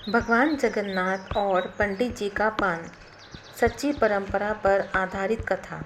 भगवान जगन्नाथ और पंडित जी का पान। सच्ची परंपरा पर आधारित कथा।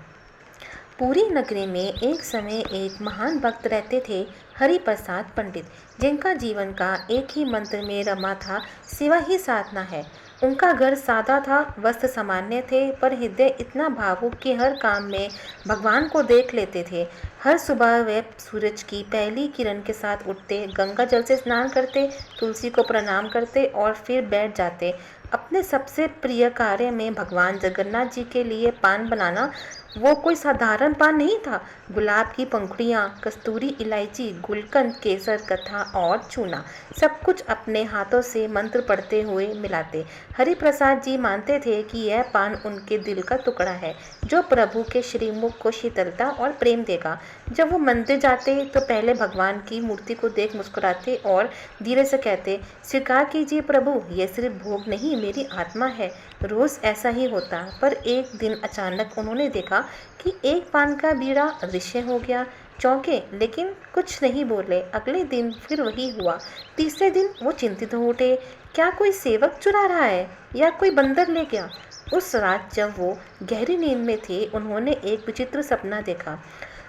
पूरी नगरी में एक समय एक महान भक्त रहते थे, हरि प्रसाद पंडित, जिनका जीवन का एक ही मंत्र में रमा था, सेवा ही साधना है। उनका घर सादा था, वस्त्र सामान्य थे, पर हृदय इतना भावुक कि हर काम में भगवान को देख लेते थे। हर सुबह वे सूरज की पहली किरण के साथ उठते, गंगा जल से स्नान करते, तुलसी को प्रणाम करते और फिर बैठ जाते अपने सबसे प्रिय कार्य में, भगवान जगन्नाथ जी के लिए पान बनाना। वो कोई साधारण पान नहीं था। गुलाब की पंखुड़ियाँ, कस्तूरी इलायची, गुलकंद, केसर, कथा और चूना, सब कुछ अपने हाथों से मंत्र पढ़ते हुए मिलाते। हरि प्रसाद जी मानते थे कि यह पान उनके दिल का टुकड़ा है, जो प्रभु के श्रीमुख को शीतलता और प्रेम देगा। जब वो मंदिर जाते तो पहले भगवान की मूर्ति को देख मुस्कुराते और धीरे से कहते, स्वीकार कीजिए प्रभु, ये सिर्फ भोग नहीं, मेरी आत्मा है। रोज़ ऐसा ही होता, पर एक दिन अचानक उन्होंने देखा कि एक पान का बीड़ा अदृश्य हो गया। चौंके, लेकिन कुछ नहीं बोले। अगले दिन फिर वही हुआ। तीसरे दिन वो चिंतित हो उठे, क्या कोई सेवक चुरा रहा है या कोई बंदर ले गया। उस रात जब वो गहरी नींद में थे, उन्होंने एक विचित्र सपना देखा।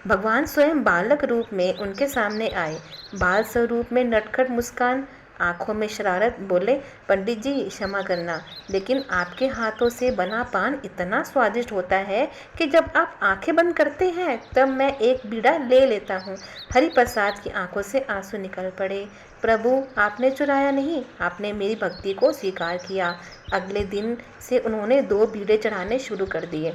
भगवान स्वयं बालक रूप में उनके सामने आए, बाल स्वरूप में नटखट मुस्कान, आंखों में शरारत। बोले, पंडित जी क्षमा करना, लेकिन आपके हाथों से बना पान इतना स्वादिष्ट होता है कि जब आप आंखें बंद करते हैं तब मैं एक बीड़ा ले लेता हूँ। हरि प्रसाद की आंखों से आंसू निकल पड़े। प्रभु, आपने चुराया नहीं, आपने मेरी भक्ति को स्वीकार किया। अगले दिन से उन्होंने 2 बीड़े चढ़ाने शुरू कर दिए,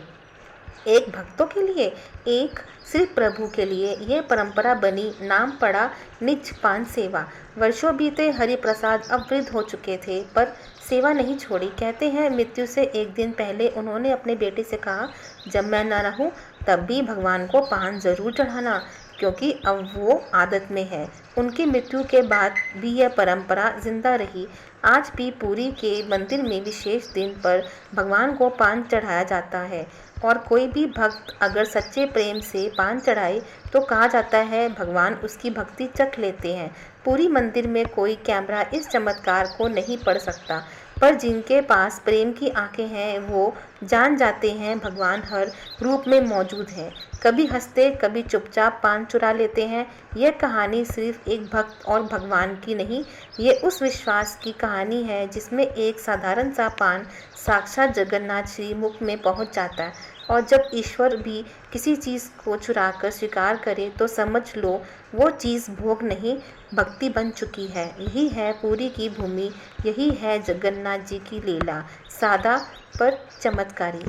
एक भक्तों के लिए, एक सिर्फ प्रभु के लिए। ये परंपरा बनी, नाम पड़ा निज पान सेवा। वर्षों बीते, हरि प्रसाद अब वृद्ध हो चुके थे, पर सेवा नहीं छोड़ी। कहते हैं, मृत्यु से एक दिन पहले उन्होंने अपने बेटे से कहा, जब मैं न रहूं तब भी भगवान को पान जरूर चढ़ाना, क्योंकि अब वो आदत में है। उनकी मृत्यु के बाद भी यह परंपरा जिंदा रही। आज भी पुरी के मंदिर में विशेष दिन पर भगवान को पान चढ़ाया जाता है, और कोई भी भक्त अगर सच्चे प्रेम से पान चढ़ाए तो कहा जाता है भगवान उसकी भक्ति चख लेते हैं। पूरी मंदिर में कोई कैमरा इस चमत्कार को नहीं पढ़ सकता, पर जिनके पास प्रेम की आंखें हैं वो जान जाते हैं भगवान हर रूप में मौजूद हैं। कभी हंसते, कभी चुपचाप पान चुरा लेते हैं। यह कहानी सिर्फ एक भक्त और भगवान की नहीं, ये उस विश्वास की कहानी है जिसमें एक साधारण सा पान साक्षात जगन्नाथ श्री मुख में पहुंच जाता है। और जब ईश्वर भी किसी चीज़ को चुराकर स्वीकार करे तो समझ लो वो चीज़ भोग नहीं, भक्ति बन चुकी है। यही है पुरी की भूमि, यही है जगन्नाथ जी की लीला, सादा पर चमत्कारी।